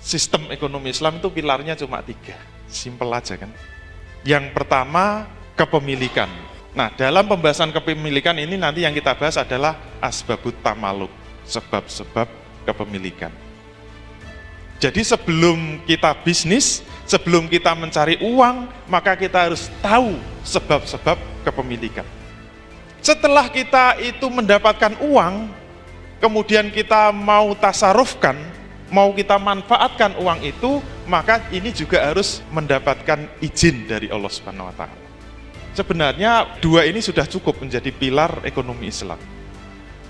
sistem ekonomi Islam itu pilarnya cuma 3. Simpel aja kan. Yang pertama, kepemilikan. Nah, dalam pembahasan kepemilikan ini nanti yang kita bahas adalah asbabut tamaluk, sebab-sebab kepemilikan. Jadi sebelum kita bisnis, sebelum kita mencari uang, maka kita harus tahu sebab-sebab kepemilikan. Setelah kita itu mendapatkan uang, kemudian kita mau tasarufkan, mau kita manfaatkan uang itu, maka ini juga harus mendapatkan izin dari Allah Subhanahu wa Ta'ala. Sebenarnya 2 ini sudah cukup menjadi pilar ekonomi Islam.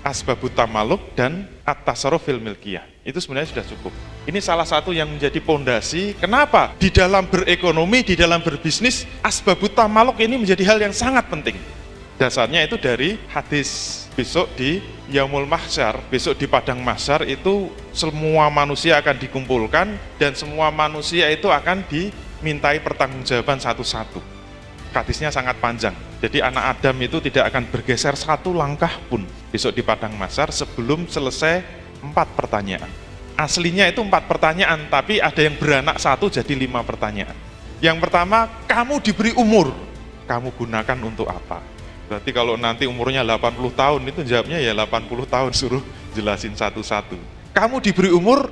Asbabut tamaluk dan at-tasarruf fil milkiyah. Itu sebenarnya sudah cukup. Ini salah satu yang menjadi pondasi kenapa di dalam berekonomi, di dalam berbisnis, asbabut tamaluk ini menjadi hal yang sangat penting. Dasarnya itu dari hadis besok di Yaumul Mahsyar, besok di Padang Mahsyar itu semua manusia akan dikumpulkan dan semua manusia itu akan dimintai pertanggungjawaban satu-satu. Hadisnya sangat panjang. Jadi anak Adam itu tidak akan bergeser satu langkah pun besok di Padang Mahsyar sebelum selesai 4 pertanyaan. Aslinya itu 4 pertanyaan, tapi ada yang beranak 1 jadi 5 pertanyaan. Yang pertama, kamu diberi umur, kamu gunakan untuk apa? Berarti kalau nanti umurnya 80 tahun itu jawabnya ya 80 tahun, suruh jelasin satu-satu. Kamu diberi umur,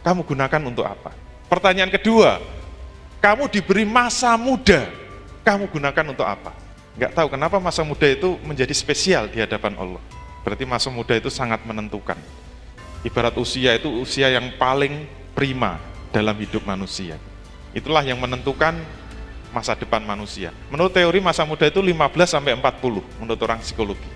kamu gunakan untuk apa? Pertanyaan kedua, kamu diberi masa muda, kamu gunakan untuk apa? Nggak tahu kenapa masa muda itu menjadi spesial di hadapan Allah. Berarti masa muda itu sangat menentukan. Ibarat usia itu usia yang paling prima dalam hidup manusia. Itulah yang menentukan masa depan manusia. Menurut teori masa muda itu 15-40 menurut orang psikologi.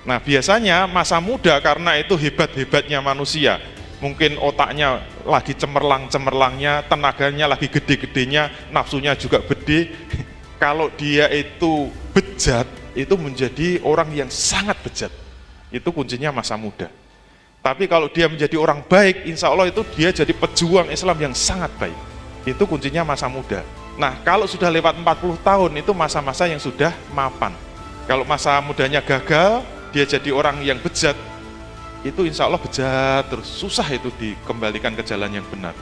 Nah biasanya masa muda karena itu hebat-hebatnya manusia. Mungkin otaknya lagi cemerlang-cemerlangnya, tenaganya lagi gede-gedenya, nafsunya juga gede. Kalau dia itu bejat, itu menjadi orang yang sangat bejat. Itu kuncinya masa muda. Tapi kalau dia menjadi orang baik, insya Allah itu dia jadi pejuang Islam yang sangat baik. Itu kuncinya masa muda. Nah, kalau sudah lewat 40 tahun, itu masa-masa yang sudah mapan. Kalau masa mudanya gagal, dia jadi orang yang bejat, itu insya Allah bejat terus. Susah itu dikembalikan ke jalan yang benar.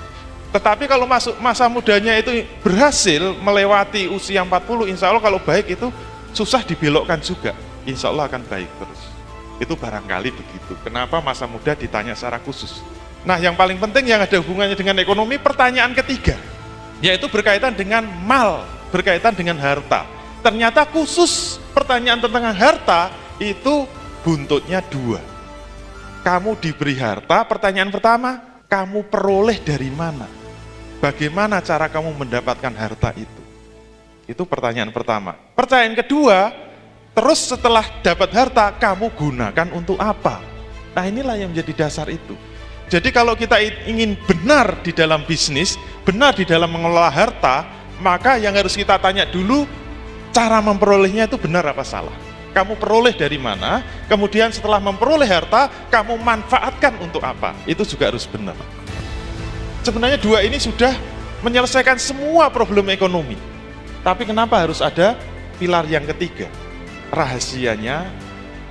Tetapi kalau masa mudanya itu berhasil melewati usia 40, insya Allah kalau baik itu susah dibelokkan juga. Insya Allah akan baik terus. Itu barangkali begitu. Kenapa masa muda ditanya secara khusus? Nah yang paling penting yang ada hubungannya dengan ekonomi, pertanyaan ketiga. Yaitu berkaitan dengan mal, berkaitan dengan harta. Ternyata khusus pertanyaan tentang harta itu buntutnya 2. Kamu diberi harta, pertanyaan pertama, kamu peroleh dari mana? Bagaimana cara kamu mendapatkan harta itu? Itu pertanyaan pertama. Pertanyaan kedua, terus setelah dapat harta, kamu gunakan untuk apa? Nah inilah yang menjadi dasar itu. Jadi kalau kita ingin benar di dalam bisnis, benar di dalam mengelola harta, maka yang harus kita tanya dulu, cara memperolehnya itu benar apa salah? Kamu peroleh dari mana? Kemudian setelah memperoleh harta, kamu manfaatkan untuk apa? Itu juga harus benar. Sebenarnya 2 ini sudah menyelesaikan semua problem ekonomi. Tapi kenapa harus ada pilar yang ketiga? Rahasianya,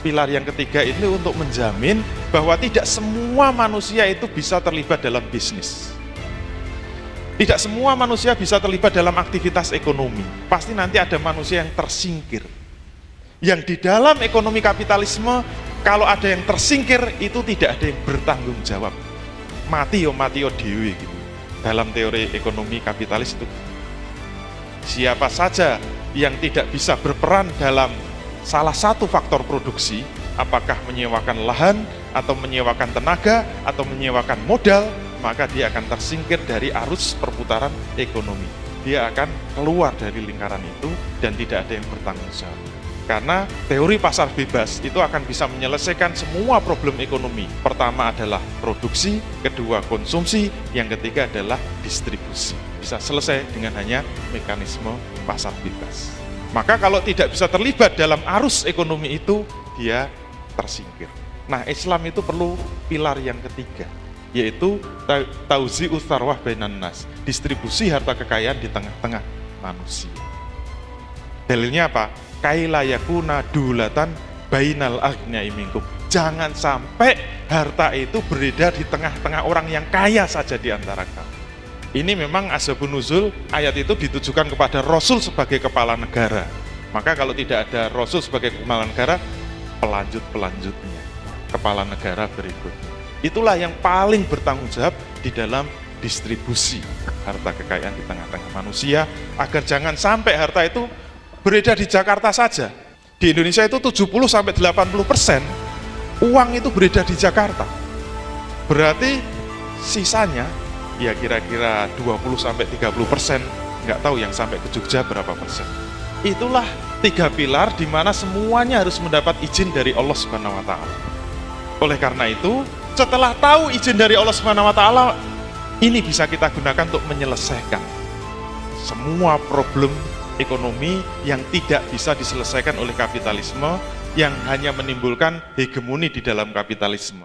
pilar yang ketiga ini untuk menjamin bahwa tidak semua manusia itu bisa terlibat dalam bisnis. Tidak semua manusia bisa terlibat dalam aktivitas ekonomi. Pasti nanti ada manusia yang tersingkir. Yang di dalam ekonomi kapitalisme, kalau ada yang tersingkir, itu tidak ada yang bertanggung jawab. Mati yo dewe gitu. Dalam teori ekonomi kapitalis itu siapa saja yang tidak bisa berperan dalam salah satu faktor produksi, apakah menyewakan lahan atau menyewakan tenaga atau menyewakan modal, maka dia akan tersingkir dari arus perputaran ekonomi. Dia akan keluar dari lingkaran itu dan tidak ada yang bertanggung jawab. Karena teori pasar bebas itu akan bisa menyelesaikan semua problem ekonomi. Pertama adalah produksi, kedua konsumsi, yang ketiga adalah distribusi. Bisa selesai dengan hanya mekanisme pasar bebas. Maka kalau tidak bisa terlibat dalam arus ekonomi itu, dia tersingkir. Nah, Islam itu perlu pilar yang ketiga, yaitu tauzi'us tsarwah bainan nas, distribusi harta kekayaan di tengah-tengah manusia. Dalilnya apa? Kaila yakuna dulatan bainal aghniyai minkum. Jangan sampai harta itu beredar di tengah-tengah orang yang kaya saja di antara kamu. Ini memang asbabun nuzul, ayat itu ditujukan kepada Rasul sebagai kepala negara. Maka kalau tidak ada Rasul sebagai kepala negara, pelanjutnya, kepala negara berikutnya. Itulah yang paling bertanggung jawab di dalam distribusi harta kekayaan di tengah-tengah manusia, agar jangan sampai harta itu beredar di Jakarta saja. Di Indonesia itu 70-80% uang itu beredar di Jakarta. Berarti sisanya ya kira-kira 20-30%, nggak tahu yang sampai ke Jogja berapa persen. Itulah 3 pilar di mana semuanya harus mendapat izin dari Allah Subhanahu wa taala. Oleh karena itu, setelah tahu izin dari Allah Subhanahu wa taala, ini bisa kita gunakan untuk menyelesaikan semua problem ekonomi yang tidak bisa diselesaikan oleh kapitalisme, yang hanya menimbulkan hegemoni di dalam kapitalisme.